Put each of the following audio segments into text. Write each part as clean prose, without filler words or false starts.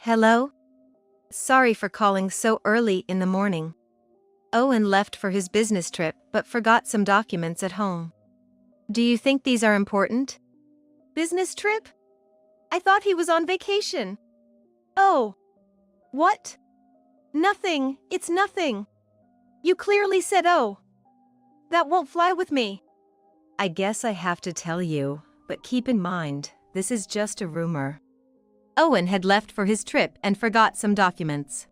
Hello? Sorry for calling so early in the morning. Owen left for his business trip but forgot some documents at home. Do you think these are important? Business trip? I thought he was on vacation. Oh. What? Nothing, it's nothing. You clearly said oh. That won't fly with me. I guess I have to tell you, but keep in mind, this is just a rumor. Owen had left for his trip and forgot some documents.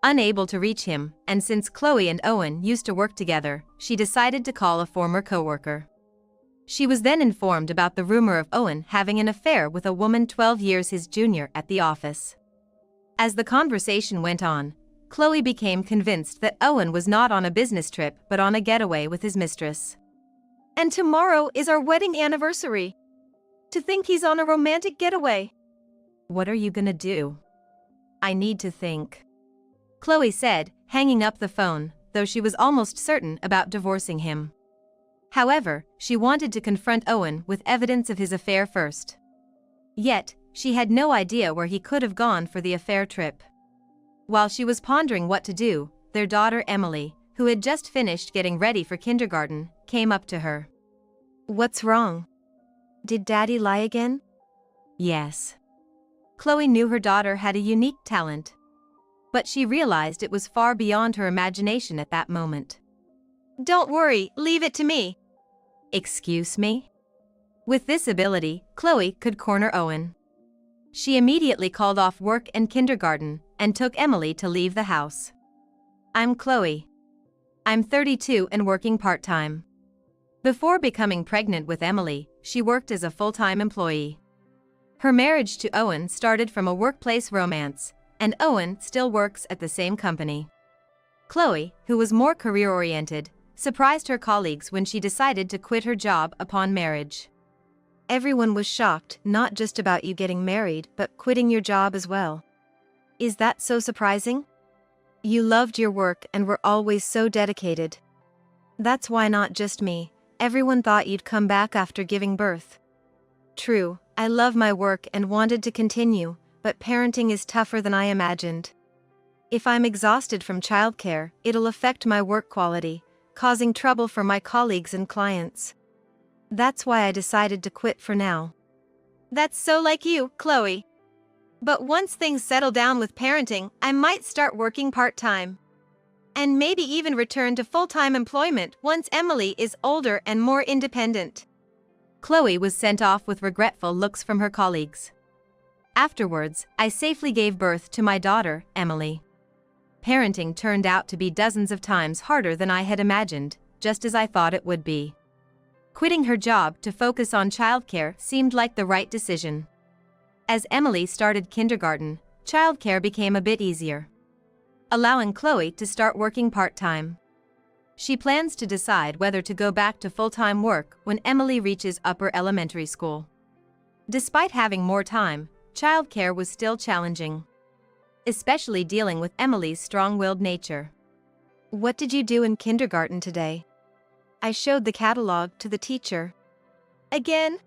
Unable to reach him, and since Chloe and Owen used to work together, she decided to call a former coworker. She was then informed about the rumor of Owen having an affair with a woman 12 years his junior at the office. As the conversation went on, Chloe became convinced that Owen was not on a business trip but on a getaway with his mistress. And tomorrow is our wedding anniversary. To think he's on a romantic getaway. What are you gonna do? I need to think. Chloe said, hanging up the phone, though she was almost certain about divorcing him. However, she wanted to confront Owen with evidence of his affair first. Yet, she had no idea where he could have gone for the affair trip. While she was pondering what to do, their daughter Emily, who had just finished getting ready for kindergarten, came up to her. What's wrong? Did Daddy lie again? Yes. Chloe knew her daughter had a unique talent. But she realized it was far beyond her imagination at that moment. Don't worry, leave it to me. Excuse me? With this ability, Chloe could corner Owen. She immediately called off work and kindergarten and took Emily to leave the house. I'm Chloe. I'm 32 and working part-time. Before becoming pregnant with Emily, she worked as a full-time employee. Her marriage to Owen started from a workplace romance, and Owen still works at the same company. Chloe, who was more career-oriented, surprised her colleagues when she decided to quit her job upon marriage. Everyone was shocked, not just about you getting married, but quitting your job as well. Is that so surprising? You loved your work and were always so dedicated. That's why not just me, everyone thought you'd come back after giving birth. True, I love my work and wanted to continue, but parenting is tougher than I imagined. If I'm exhausted from childcare, it'll affect my work quality, causing trouble for my colleagues and clients. That's why I decided to quit for now. That's so like you, Chloe. But once things settle down with parenting, I might start working part-time. And maybe even return to full-time employment once Emily is older and more independent. Chloe was sent off with regretful looks from her colleagues. Afterwards, I safely gave birth to my daughter, Emily. Parenting turned out to be dozens of times harder than I had imagined, just as I thought it would be. Quitting her job to focus on childcare seemed like the right decision. As Emily started kindergarten, childcare became a bit easier, allowing Chloe to start working part-time. She plans to decide whether to go back to full-time work when Emily reaches upper elementary school. Despite having more time, childcare was still challenging, especially dealing with Emily's strong-willed nature. What did you do in kindergarten today? I showed the catalog to the teacher. Again?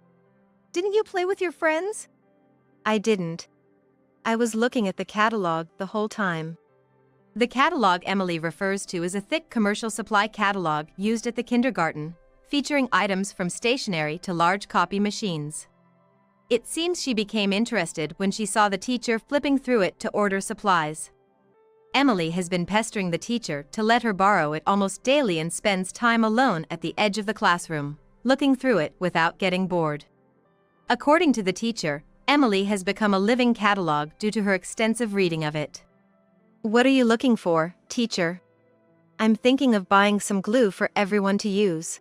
Didn't you play with your friends? I didn't. I was looking at the catalog the whole time. The catalog Emily refers to is a thick commercial supply catalog used at the kindergarten, featuring items from stationery to large copy machines. It seems she became interested when she saw the teacher flipping through it to order supplies. Emily has been pestering the teacher to let her borrow it almost daily and spends time alone at the edge of the classroom, looking through it without getting bored. According to the teacher, Emily has become a living catalog due to her extensive reading of it. What are you looking for, teacher? I'm thinking of buying some glue for everyone to use.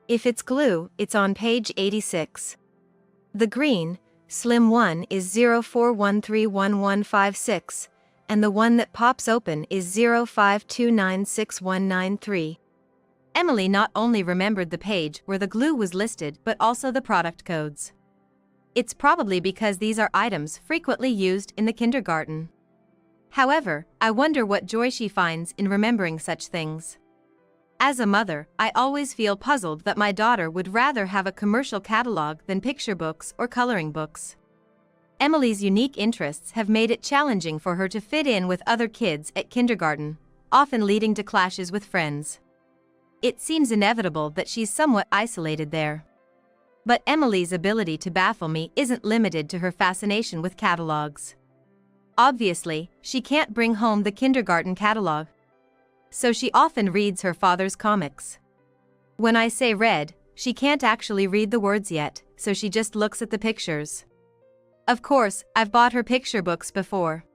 If it's glue, it's on page 86. The green, slim one is 04131156, and the one that pops open is 05296193. Emily not only remembered the page where the glue was listed but also the product codes. It's probably because these are items frequently used in the kindergarten. However, I wonder what joy she finds in remembering such things. As a mother, I always feel puzzled that my daughter would rather have a commercial catalog than picture books or coloring books. Emily's unique interests have made it challenging for her to fit in with other kids at kindergarten, often leading to clashes with friends. It seems inevitable that she's somewhat isolated there. But Emily's ability to baffle me isn't limited to her fascination with catalogs. Obviously, she can't bring home the kindergarten catalog. So she often reads her father's comics. When I say read, she can't actually read the words yet, so she just looks at the pictures. Of course, I've bought her picture books before.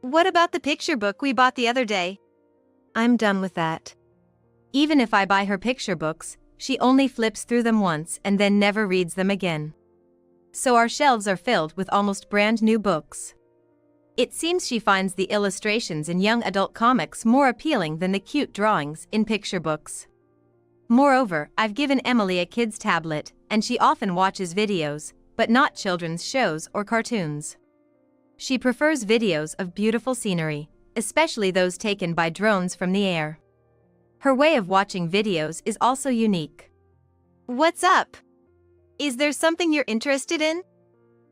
What about the picture book we bought the other day? I'm done with that. Even if I buy her picture books, she only flips through them once and then never reads them again. So our shelves are filled with almost brand new books. It seems she finds the illustrations in young adult comics more appealing than the cute drawings in picture books. Moreover, I've given Emily a kid's tablet, and she often watches videos, but not children's shows or cartoons. She prefers videos of beautiful scenery, especially those taken by drones from the air. Her way of watching videos is also unique. What's up? Is there something you're interested in?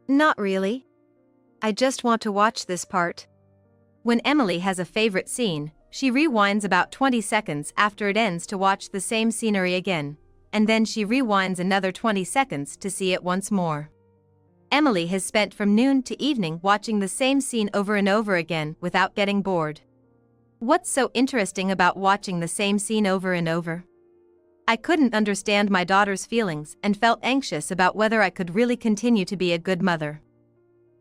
Not really. I just want to watch this part. When Emily has a favorite scene, she rewinds about 20 seconds after it ends to watch the same scenery again, and then she rewinds another 20 seconds to see it once more. Emily has spent from noon to evening watching the same scene over and over again without getting bored. What's so interesting about watching the same scene over and over? I couldn't understand my daughter's feelings and felt anxious about whether I could really continue to be a good mother.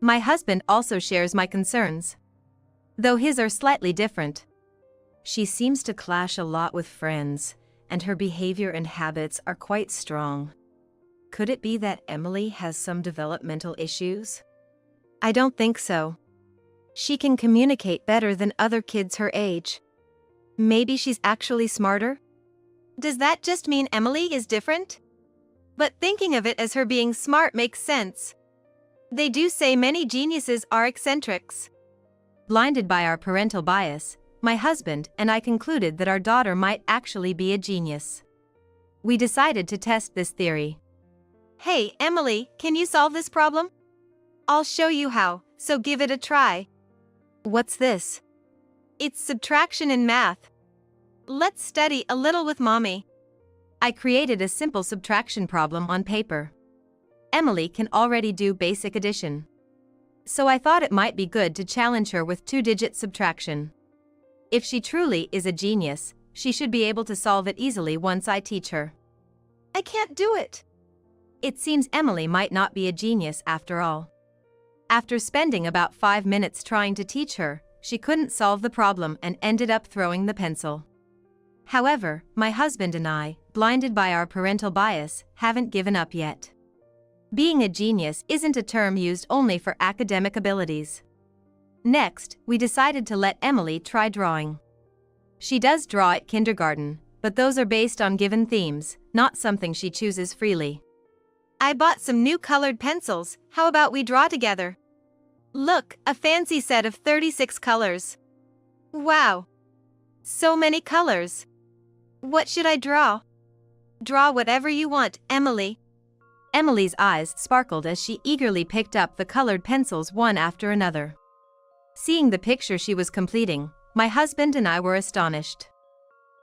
My husband also shares my concerns, though his are slightly different. She seems to clash a lot with friends, and her behavior and habits are quite strong. Could it be that Emily has some developmental issues? I don't think so. She can communicate better than other kids her age. Maybe she's actually smarter? Does that just mean Emily is different? But thinking of it as her being smart makes sense. They do say many geniuses are eccentrics. Blinded by our parental bias, my husband and I concluded that our daughter might actually be a genius. We decided to test this theory. Hey, Emily, can you solve this problem? I'll show you how, so give it a try. What's this? It's subtraction in math. Let's study a little with Mommy. I created a simple subtraction problem on paper. Emily can already do basic addition. So I thought it might be good to challenge her with two-digit subtraction. If she truly is a genius, she should be able to solve it easily once I teach her. I can't do it. It seems Emily might not be a genius after all. After spending about 5 minutes trying to teach her, she couldn't solve the problem and ended up throwing the pencil. However, my husband and I, blinded by our parental bias, haven't given up yet. Being a genius isn't a term used only for academic abilities. Next, we decided to let Emily try drawing. She does draw at kindergarten, but those are based on given themes, not something she chooses freely. I bought some new colored pencils, how about we draw together? Look, a fancy set of 36 colors. Wow! So many colors. What should I draw? Draw whatever you want, Emily. Emily's eyes sparkled as she eagerly picked up the colored pencils one after another. Seeing the picture she was completing, my husband and I were astonished.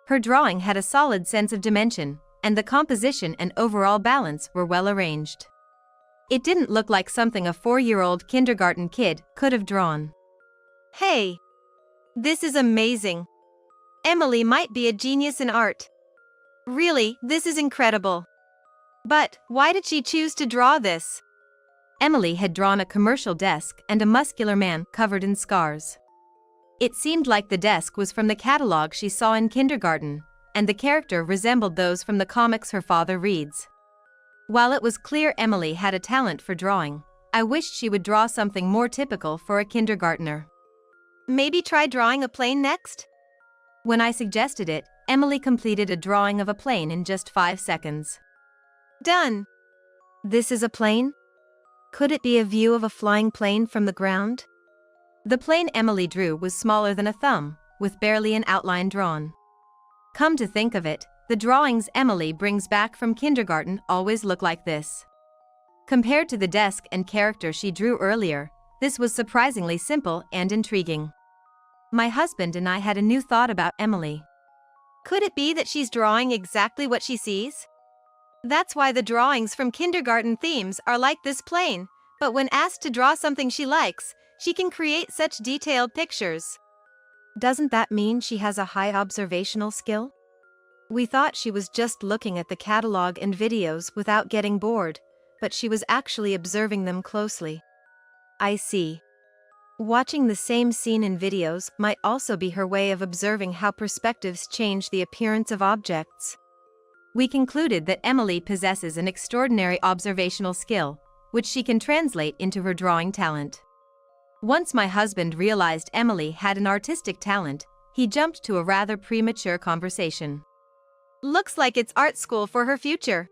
Her drawing had a solid sense of dimension, and the composition and overall balance were well arranged. It didn't look like something a 4-year-old kindergarten kid could have drawn. Hey! This is amazing. Emily might be a genius in art. Really, this is incredible. But, why did she choose to draw this? Emily had drawn a commercial desk and a muscular man covered in scars. It seemed like the desk was from the catalog she saw in kindergarten, and the character resembled those from the comics her father reads. While it was clear Emily had a talent for drawing, I wished she would draw something more typical for a kindergartner. Maybe try drawing a plane next? When I suggested it, Emily completed a drawing of a plane in just 5 seconds. Done! This is a plane? Could it be a view of a flying plane from the ground? The plane Emily drew was smaller than a thumb, with barely an outline drawn. Come to think of it, the drawings Emily brings back from kindergarten always look like this. Compared to the desk and character she drew earlier, this was surprisingly simple and intriguing. My husband and I had a new thought about Emily. Could it be that she's drawing exactly what she sees? That's why the drawings from kindergarten themes are like this plain, but when asked to draw something she likes, she can create such detailed pictures. Doesn't that mean she has a high observational skill? We thought she was just looking at the catalog and videos without getting bored, but she was actually observing them closely. I see. Watching the same scene in videos might also be her way of observing how perspectives change the appearance of objects. We concluded that Emily possesses an extraordinary observational skill, which she can translate into her drawing talent. Once my husband realized Emily had an artistic talent, he jumped to a rather premature conversation. Looks like it's art school for her future.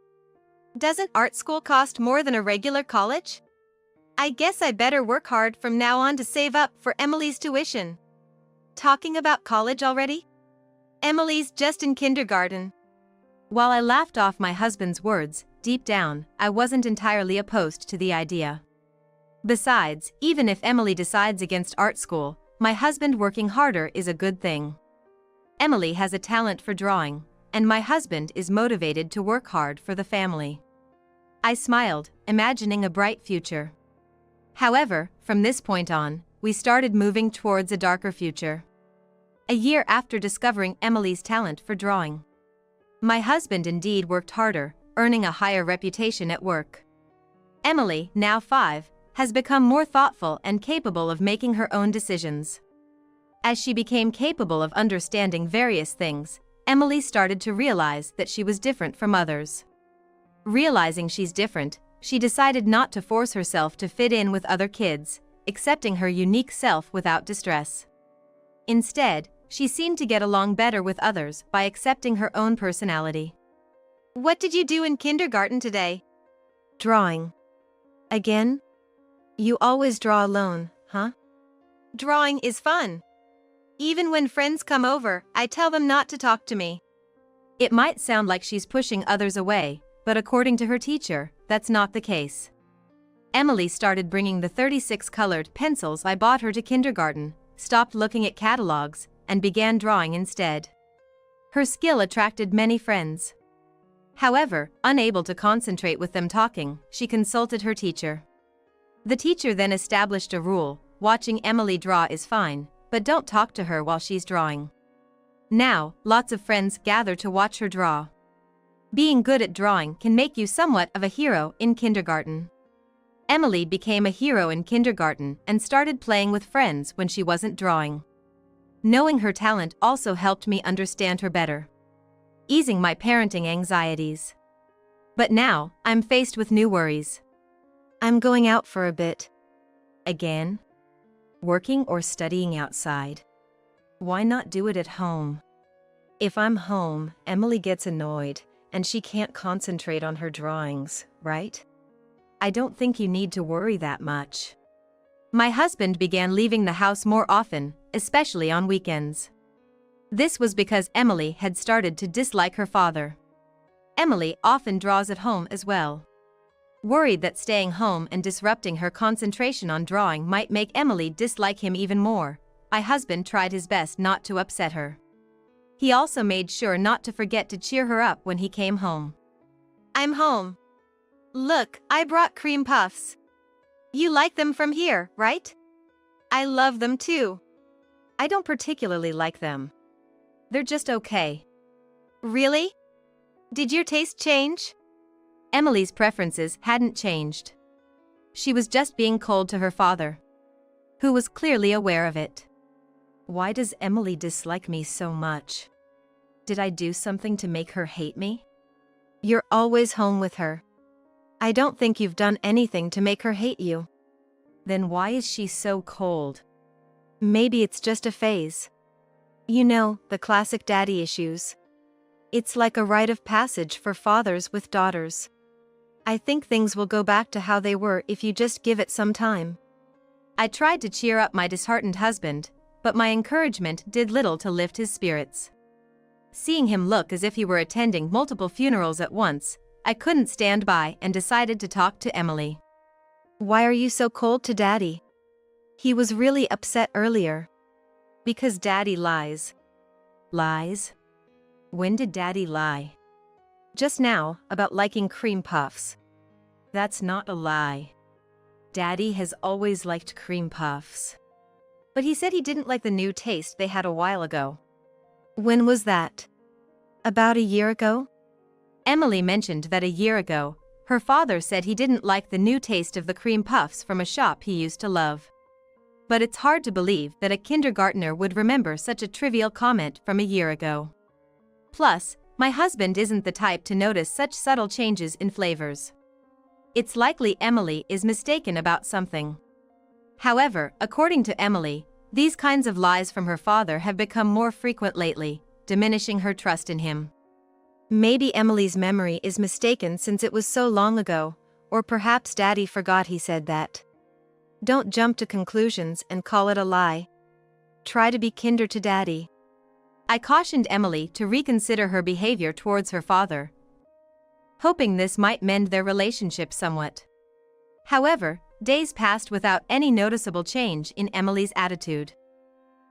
Doesn't art school cost more than a regular college? I guess I better work hard from now on to save up for Emily's tuition. Talking about college already? Emily's just in kindergarten. While I laughed off my husband's words, deep down, I wasn't entirely opposed to the idea. Besides, even if Emily decides against art school, my husband working harder is a good thing. Emily has a talent for drawing, and my husband is motivated to work hard for the family. I smiled, imagining a bright future. However, from this point on, we started moving towards a darker future. A year after discovering Emily's talent for drawing, my husband indeed worked harder, earning a higher reputation at work. Emily, now 5, has become more thoughtful and capable of making her own decisions. As she became capable of understanding various things, Emily started to realize that she was different from others. Realizing she's different, she decided not to force herself to fit in with other kids, accepting her unique self without distress. Instead, she seemed to get along better with others by accepting her own personality. What did you do in kindergarten today? Drawing. Again? You always draw alone, huh? Drawing is fun. Even when friends come over, I tell them not to talk to me. It might sound like she's pushing others away, but according to her teacher, that's not the case. Emily started bringing the 36 colored pencils I bought her to kindergarten, stopped looking at catalogs, and began drawing instead. Her skill attracted many friends. However, unable to concentrate with them talking, she consulted her teacher. The teacher then established a rule: watching Emily draw is fine, but don't talk to her while she's drawing. Now, lots of friends gather to watch her draw. Being good at drawing can make you somewhat of a hero in kindergarten. Emily became a hero in kindergarten and started playing with friends when she wasn't drawing. Knowing her talent also helped me understand her better, easing my parenting anxieties. But now, I'm faced with new worries. I'm going out for a bit. Again? Working or studying outside? Why not do it at home? If I'm home, Emily gets annoyed, and she can't concentrate on her drawings, right? I don't think you need to worry that much. My husband began leaving the house more often, especially on weekends. This was because Emily had started to dislike her father. Emily often draws at home as well. Worried that staying home and disrupting her concentration on drawing might make Emily dislike him even more, my husband tried his best not to upset her. He also made sure not to forget to cheer her up when he came home. I'm home. Look, I brought cream puffs. You like them from here, right? I love them too. I don't particularly like them. They're just okay. Really? Did your taste change? Emily's preferences hadn't changed. She was just being cold to her father, who was clearly aware of it. Why does Emily dislike me so much? Did I do something to make her hate me? You're always home with her. I don't think you've done anything to make her hate you. Then why is she so cold? Maybe it's just a phase. You know, the classic daddy issues. It's like a rite of passage for fathers with daughters. I think things will go back to how they were if you just give it some time. I tried to cheer up my disheartened husband, but my encouragement did little to lift his spirits. Seeing him look as if he were attending multiple funerals at once, I couldn't stand by and decided to talk to Emily. Why are you so cold to Daddy? He was really upset earlier. Because Daddy lies. Lies? When did Daddy lie? Just now, about liking cream puffs. That's not a lie. Daddy has always liked cream puffs. But he said he didn't like the new taste they had a while ago. When was that? About a year ago? Emily mentioned that a year ago, her father said he didn't like the new taste of the cream puffs from a shop he used to love. But it's hard to believe that a kindergartner would remember such a trivial comment from a year ago. Plus, my husband isn't the type to notice such subtle changes in flavors. It's likely Emily is mistaken about something. However, according to Emily, these kinds of lies from her father have become more frequent lately, diminishing her trust in him. Maybe Emily's memory is mistaken since it was so long ago, or perhaps Daddy forgot he said that. Don't jump to conclusions and call it a lie. Try to be kinder to Daddy. I cautioned Emily to reconsider her behavior towards her father, hoping this might mend their relationship somewhat. However, days passed without any noticeable change in Emily's attitude.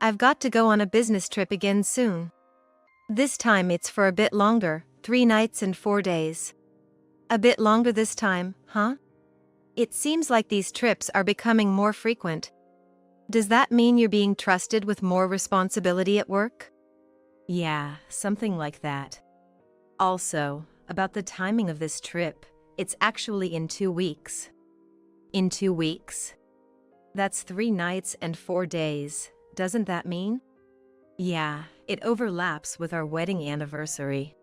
I've got to go on a business trip again soon. This time it's for a bit longer, 3 nights and 4 days. A bit longer this time, huh? It seems like these trips are becoming more frequent. Does that mean you're being trusted with more responsibility at work? Yeah, something like that. Also, about the timing of this trip, it's actually in 2 weeks. In 2 weeks? That's 3 nights and 4 days, doesn't that mean? Yeah, it overlaps with our wedding anniversary.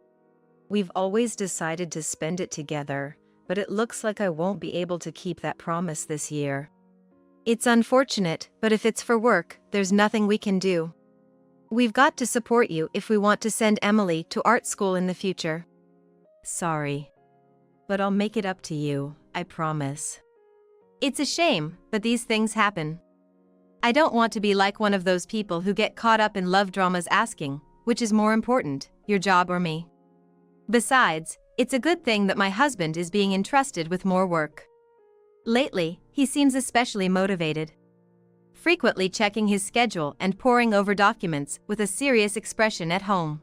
We've always decided to spend it together, but it looks like I won't be able to keep that promise this year. It's unfortunate, but if it's for work, there's nothing we can do. We've got to support you if we want to send Emily to art school in the future. Sorry. But I'll make it up to you, I promise. It's a shame, but these things happen. I don't want to be like one of those people who get caught up in love dramas asking, which is more important, your job or me? Besides, it's a good thing that my husband is being entrusted with more work. Lately, he seems especially motivated, frequently checking his schedule and poring over documents with a serious expression at home.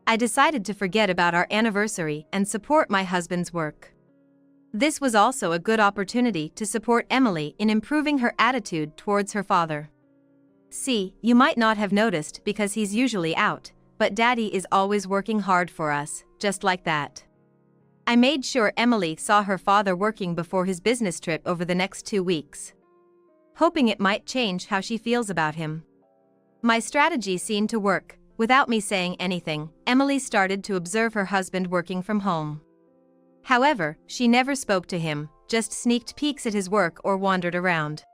I decided to forget about our anniversary and support my husband's work. This was also a good opportunity to support Emily in improving her attitude towards her father. See, you might not have noticed because he's usually out, but Daddy is always working hard for us, just like that. I made sure Emily saw her father working before his business trip over the next 2 weeks, hoping it might change how she feels about him. My strategy seemed to work. Without me saying anything, Emily started to observe her husband working from home. However, she never spoke to him, just sneaked peeks at his work or wandered around.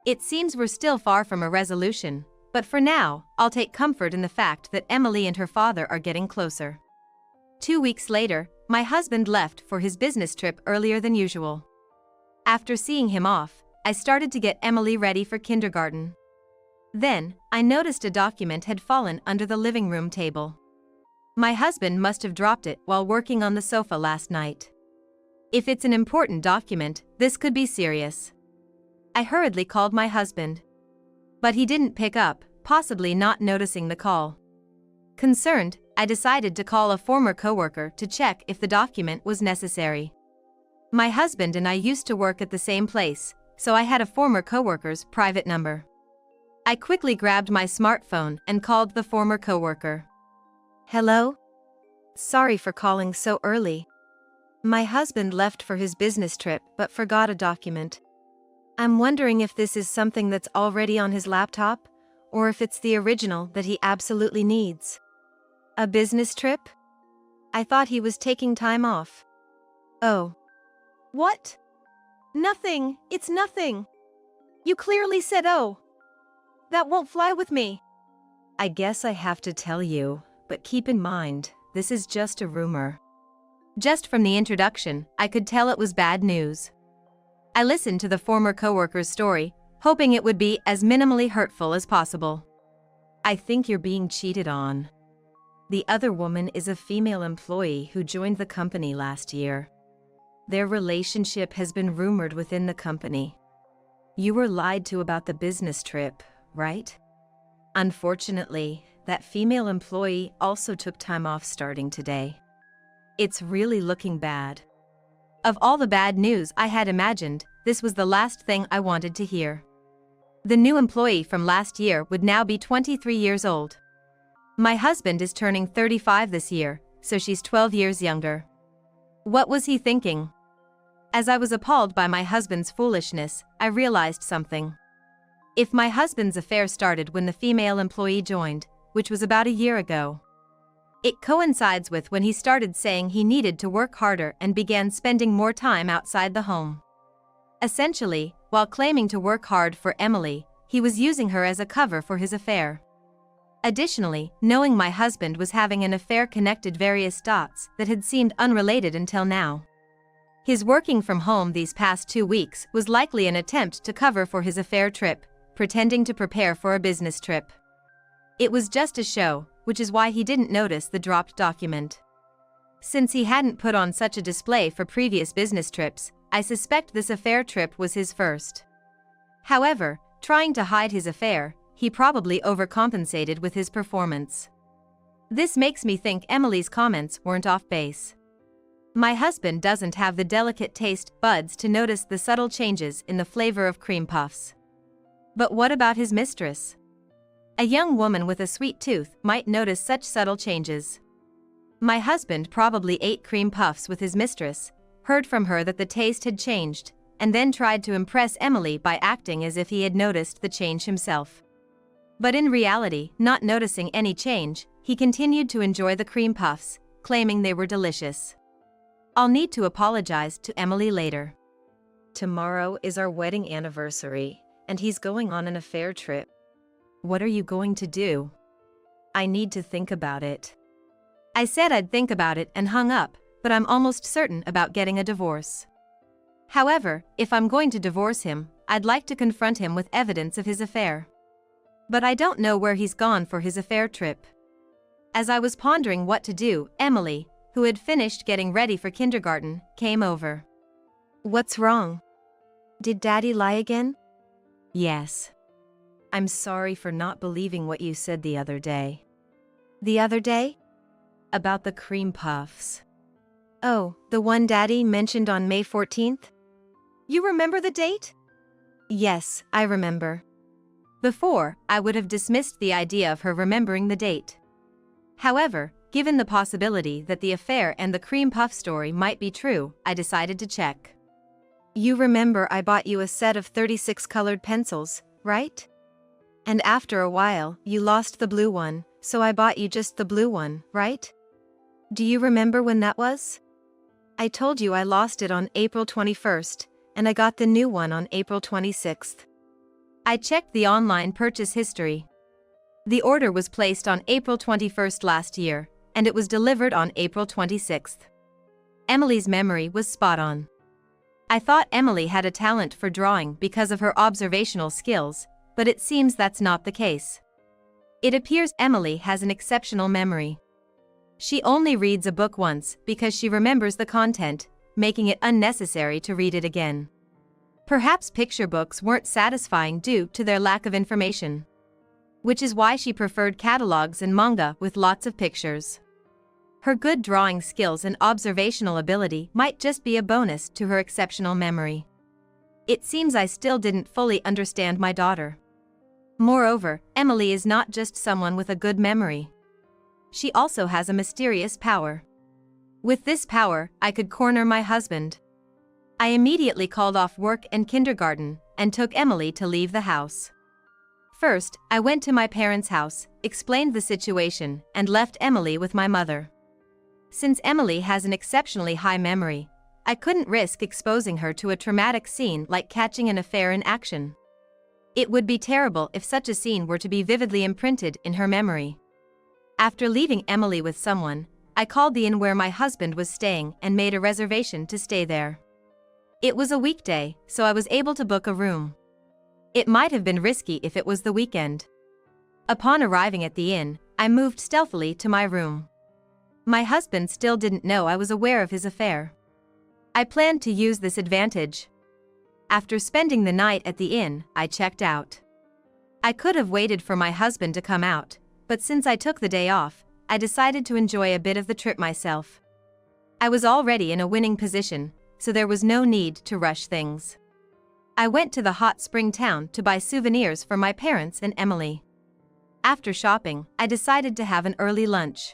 It seems we're still far from a resolution, but for now, I'll take comfort in the fact that Emily and her father are getting closer. 2 weeks later, my husband left for his business trip earlier than usual. After seeing him off, I started to get Emily ready for kindergarten. Then, I noticed a document had fallen under the living room table. My husband must have dropped it while working on the sofa last night. If it's an important document, this could be serious. I hurriedly called my husband, but he didn't pick up, possibly not noticing the call. Concerned, I decided to call a former coworker to check if the document was necessary. My husband and I used to work at the same place, so I had a former coworker's private number. I quickly grabbed my smartphone and called the former coworker. Hello? Sorry for calling so early. My husband left for his business trip but forgot a document. I'm wondering if this is something that's already on his laptop, or if it's the original that he absolutely needs. A business trip? I thought he was taking time off. Oh. What? Nothing, it's nothing. You clearly said oh. That won't fly with me. I guess I have to tell you, but keep in mind, this is just a rumor. Just from the introduction, I could tell it was bad news. I listened to the former coworker's story, hoping it would be as minimally hurtful as possible. I think you're being cheated on. The other woman is a female employee who joined the company last year. Their relationship has been rumored within the company. You were lied to about the business trip, right? Unfortunately, that female employee also took time off starting today. It's really looking bad. Of all the bad news I had imagined, this was the last thing I wanted to hear. The new employee from last year would now be 23 years old. My husband is turning 35 this year, so she's 12 years younger. What was he thinking? As I was appalled by my husband's foolishness, I realized something. If my husband's affair started when the female employee joined, which was about a year ago, it coincides with when he started saying he needed to work harder and began spending more time outside the home. Essentially, while claiming to work hard for Emily, he was using her as a cover for his affair. Additionally, knowing my husband was having an affair connected various dots that had seemed unrelated until now. His working from home these past 2 weeks was likely an attempt to cover for his affair trip, pretending to prepare for a business trip. It was just a show, which is why he didn't notice the dropped document. Since he hadn't put on such a display for previous business trips, I suspect this affair trip was his first. However, trying to hide his affair, he probably overcompensated with his performance. This makes me think Emily's comments weren't off base. My husband doesn't have the delicate taste buds to notice the subtle changes in the flavor of cream puffs. But what about his mistress? A young woman with a sweet tooth might notice such subtle changes. My husband probably ate cream puffs with his mistress, heard from her that the taste had changed, and then tried to impress Emily by acting as if he had noticed the change himself. But in reality, not noticing any change, he continued to enjoy the cream puffs, claiming they were delicious. I'll need to apologize to Emily later. Tomorrow is our wedding anniversary, and he's going on an affair trip. What are you going to do? I need to think about it. I said I'd think about it and hung up, but I'm almost certain about getting a divorce. However, if I'm going to divorce him, I'd like to confront him with evidence of his affair. But I don't know where he's gone for his affair trip. As I was pondering what to do, Emily, who had finished getting ready for kindergarten, came over. What's wrong? Did Daddy lie again? Yes. I'm sorry for not believing what you said the other day. The other day? About the cream puffs. Oh, the one Daddy mentioned on May 14th? You remember the date? Yes, I remember. Before, I would have dismissed the idea of her remembering the date. However, given the possibility that the affair and the cream puff story might be true, I decided to check. You remember I bought you a set of 36 colored pencils, right? And after a while, you lost the blue one, so I bought you just the blue one, right? Do you remember when that was? I told you I lost it on April 21st, and I got the new one on April 26th. I checked the online purchase history. The order was placed on April 21st last year, and it was delivered on April 26th. Emily's memory was spot on. I thought Emily had a talent for drawing because of her observational skills, but it seems that's not the case. It appears Emily has an exceptional memory. She only reads a book once because she remembers the content, making it unnecessary to read it again. Perhaps picture books weren't satisfying due to their lack of information. Which is why she preferred catalogs and manga with lots of pictures. Her good drawing skills and observational ability might just be a bonus to her exceptional memory. It seems I still didn't fully understand my daughter. Moreover, Emily is not just someone with a good memory. She also has a mysterious power. With this power, I could corner my husband. I immediately called off work and kindergarten and took Emily to leave the house. First, I went to my parents' house, explained the situation, and left Emily with my mother. Since Emily has an exceptionally high memory, I couldn't risk exposing her to a traumatic scene like catching an affair in action. It would be terrible if such a scene were to be vividly imprinted in her memory. After leaving Emily with someone, I called the inn where my husband was staying and made a reservation to stay there. It was a weekday, so I was able to book a room. It might have been risky if it was the weekend. Upon arriving at the inn, I moved stealthily to my room. My husband still didn't know I was aware of his affair. I planned to use this advantage. After spending the night at the inn, I checked out. I could have waited for my husband to come out, but since I took the day off, I decided to enjoy a bit of the trip myself. I was already in a winning position, so there was no need to rush things. I went to the hot spring town to buy souvenirs for my parents and Emily. After shopping, I decided to have an early lunch.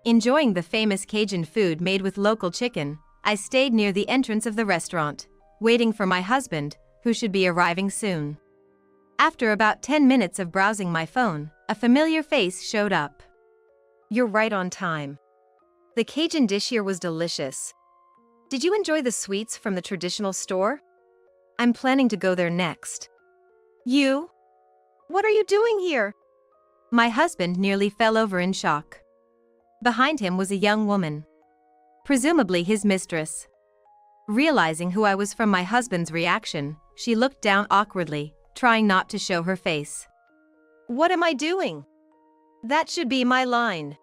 Enjoying the famous Cajun food made with local chicken, I stayed near the entrance of the restaurant, waiting for my husband, who should be arriving soon. After about 10 minutes of browsing my phone, a familiar face showed up. You're right on time. The Cajun dish here was delicious. Did you enjoy the sweets from the traditional store? I'm planning to go there next. You? What are you doing here? My husband nearly fell over in shock. Behind him was a young woman. Presumably his mistress. Realizing who I was from my husband's reaction, she looked down awkwardly, trying not to show her face. What am I doing? That should be my line.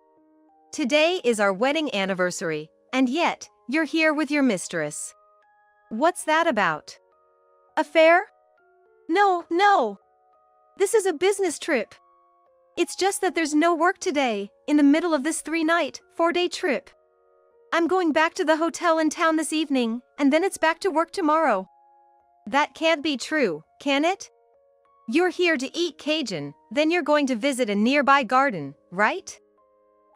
Today is our wedding anniversary, and yet, you're here with your mistress. What's that about? Affair? No. This is a business trip. It's just that there's no work today, in the middle of this 3-night, 4-day trip. I'm going back to the hotel in town this evening, and then it's back to work tomorrow. That can't be true, can it? You're here to eat Cajun, then you're going to visit a nearby garden, right?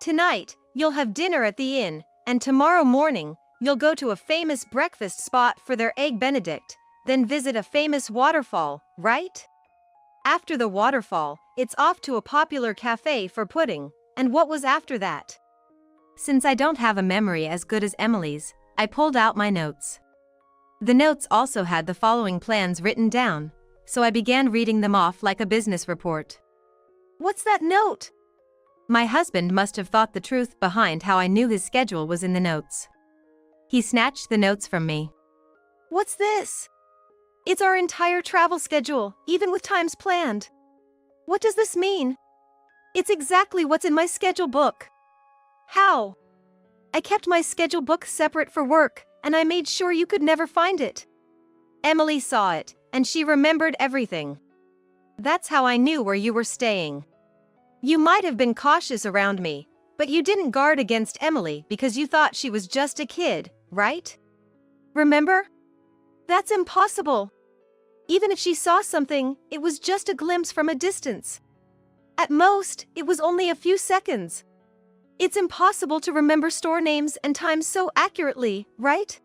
Tonight, you'll have dinner at the inn, and tomorrow morning, you'll go to a famous breakfast spot for their egg benedict, then visit a famous waterfall, right? After the waterfall, it's off to a popular cafe for pudding, and what was after that? Since I don't have a memory as good as Emily's, I pulled out my notes. The notes also had the following plans written down, so I began reading them off like a business report. What's that note? My husband must have thought the truth behind how I knew his schedule was in the notes. He snatched the notes from me. What's this? It's our entire travel schedule, even with times planned. What does this mean? It's exactly what's in my schedule book. How? I kept my schedule book separate for work, and I made sure you could never find it. Emily saw it, and she remembered everything. That's how I knew where you were staying. You might have been cautious around me, but you didn't guard against Emily because you thought she was just a kid, right? Remember? That's impossible. Even if she saw something, it was just a glimpse from a distance. At most, it was only a few seconds. It's impossible to remember store names and times so accurately, right?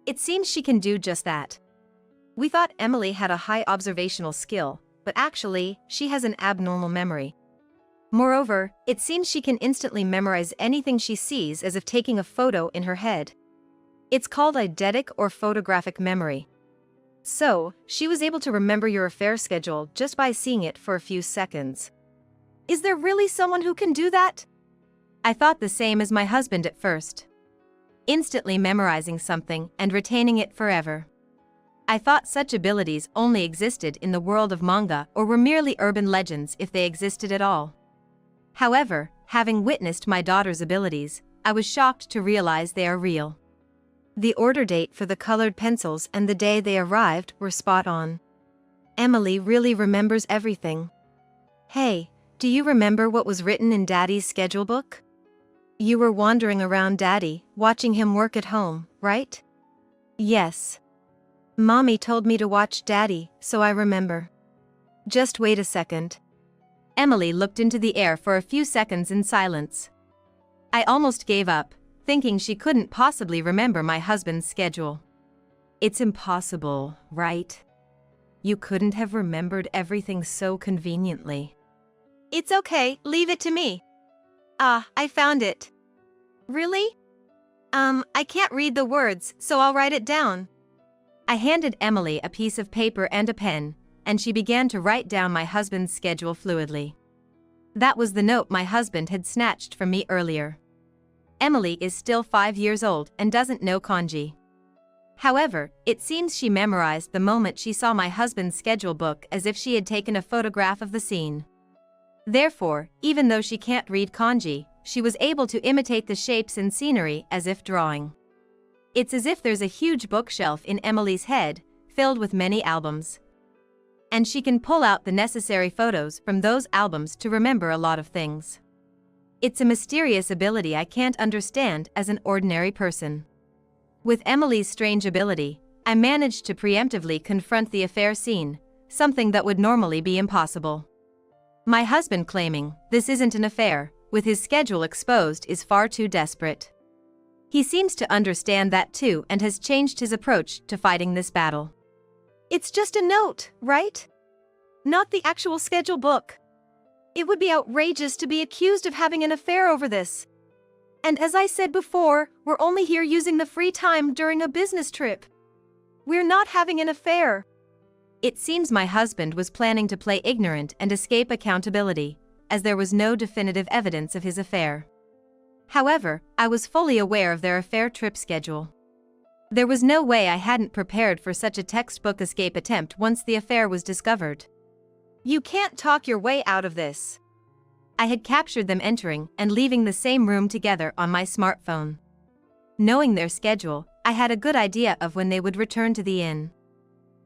It seems she can do just that. We thought Emily had a high observational skill, but actually, she has an abnormal memory. Moreover, it seems she can instantly memorize anything she sees as if taking a photo in her head. It's called eidetic or photographic memory. So, she was able to remember your affair schedule just by seeing it for a few seconds. Is there really someone who can do that? I thought the same as my husband at first. Instantly memorizing something and retaining it forever. I thought such abilities only existed in the world of manga or were merely urban legends if they existed at all. However, having witnessed my daughter's abilities, I was shocked to realize they are real. The order date for the colored pencils and the day they arrived were spot on. Emily really remembers everything. Hey, do you remember what was written in Daddy's schedule book? You were wandering around Daddy, watching him work at home, right? Yes. Mommy told me to watch Daddy, so I remember. Just wait a second. Emily looked into the air for a few seconds in silence. I almost gave up, thinking she couldn't possibly remember my husband's schedule. It's impossible, right? You couldn't have remembered everything so conveniently. It's okay, leave it to me. Ah, I found it. Really? I can't read the words, so I'll write it down. I handed Emily a piece of paper and a pen, and she began to write down my husband's schedule fluidly. That was the note my husband had snatched from me earlier. Emily is still 5 years old and doesn't know kanji. However, it seems she memorized the moment she saw my husband's schedule book as if she had taken a photograph of the scene. Therefore, even though she can't read kanji, she was able to imitate the shapes in scenery as if drawing. It's as if there's a huge bookshelf in Emily's head, filled with many albums. And she can pull out the necessary photos from those albums to remember a lot of things. It's a mysterious ability I can't understand as an ordinary person. With Emily's strange ability, I managed to preemptively confront the affair scene, something that would normally be impossible. My husband claiming this isn't an affair, with his schedule exposed, is far too desperate. He seems to understand that too and has changed his approach to fighting this battle. It's just a note, right? Not the actual schedule book. It would be outrageous to be accused of having an affair over this. And as I said before, we're only here using the free time during a business trip. We're not having an affair. It seems my husband was planning to play ignorant and escape accountability, as there was no definitive evidence of his affair. However, I was fully aware of their affair trip schedule. There was no way I hadn't prepared for such a textbook escape attempt once the affair was discovered. You can't talk your way out of this. I had captured them entering and leaving the same room together on my smartphone. Knowing their schedule, I had a good idea of when they would return to the inn.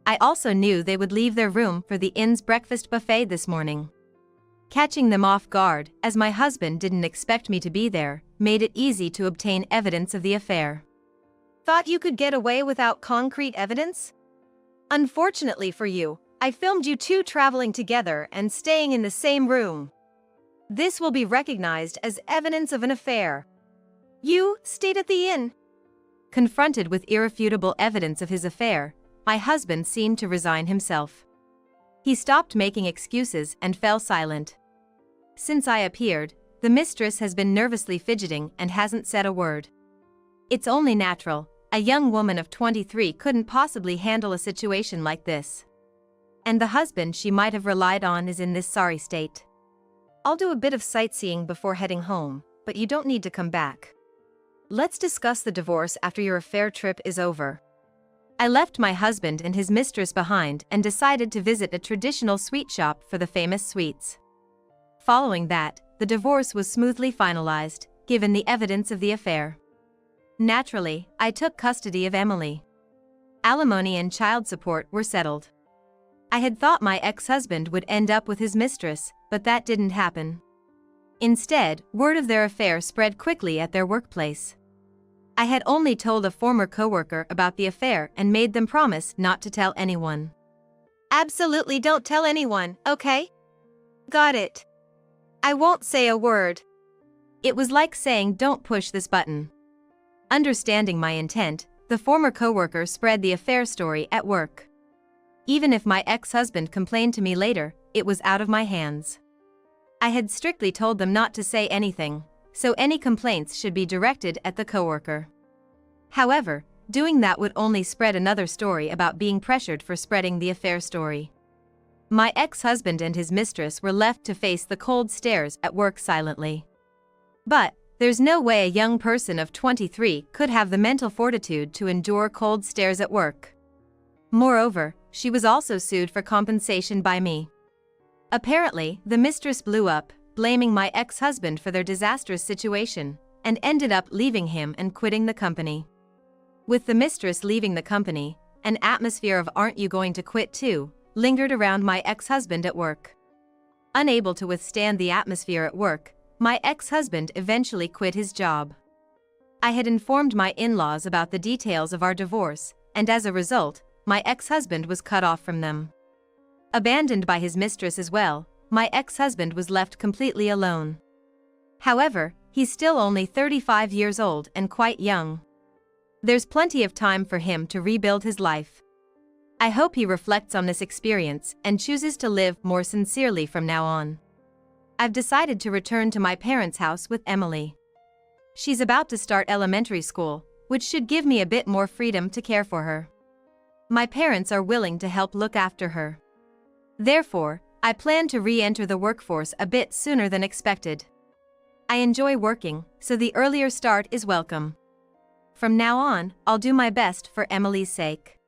I also knew they would leave their room for the inn's breakfast buffet this morning. Catching them off guard, as my husband didn't expect me to be there, made it easy to obtain evidence of the affair. Thought you could get away without concrete evidence? Unfortunately for you, I filmed you two traveling together and staying in the same room. This will be recognized as evidence of an affair. You stayed at the inn. Confronted with irrefutable evidence of his affair, my husband seemed to resign himself. He stopped making excuses and fell silent. Since I appeared, the mistress has been nervously fidgeting and hasn't said a word. It's only natural, a young woman of 23 couldn't possibly handle a situation like this. And the husband she might have relied on is in this sorry state. I'll do a bit of sightseeing before heading home, but you don't need to come back. Let's discuss the divorce after your affair trip is over. I left my husband and his mistress behind and decided to visit a traditional sweet shop for the famous sweets. Following that, the divorce was smoothly finalized, given the evidence of the affair. Naturally, I took custody of Emily. Alimony and child support were settled. I had thought my ex-husband would end up with his mistress, but that didn't happen. Instead, word of their affair spread quickly at their workplace. I had only told a former coworker about the affair and made them promise not to tell anyone. Absolutely don't tell anyone, okay? Got it. I won't say a word. It was like saying don't push this button. Understanding my intent, the former coworker spread the affair story at work. Even if my ex-husband complained to me later, it was out of my hands. I had strictly told them not to say anything, so any complaints should be directed at the coworker. However, doing that would only spread another story about being pressured for spreading the affair story. My ex-husband and his mistress were left to face the cold stares at work silently. But there's no way a young person of 23 could have the mental fortitude to endure cold stares at work. Moreover, she was also sued for compensation by me. Apparently, the mistress blew up, blaming my ex-husband for their disastrous situation, and ended up leaving him and quitting the company. With the mistress leaving the company, an atmosphere of "aren't you going to quit too?" lingered around my ex-husband at work. Unable to withstand the atmosphere at work, my ex-husband eventually quit his job. I had informed my in-laws about the details of our divorce, and as a result, my ex-husband was cut off from them. Abandoned by his mistress as well, my ex-husband was left completely alone. However, he's still only 35 years old and quite young. There's plenty of time for him to rebuild his life. I hope he reflects on this experience and chooses to live more sincerely from now on. I've decided to return to my parents' house with Emily. She's about to start elementary school, which should give me a bit more freedom to care for her. My parents are willing to help look after her. Therefore, I plan to re-enter the workforce a bit sooner than expected. I enjoy working, so the earlier start is welcome. From now on, I'll do my best for Emily's sake.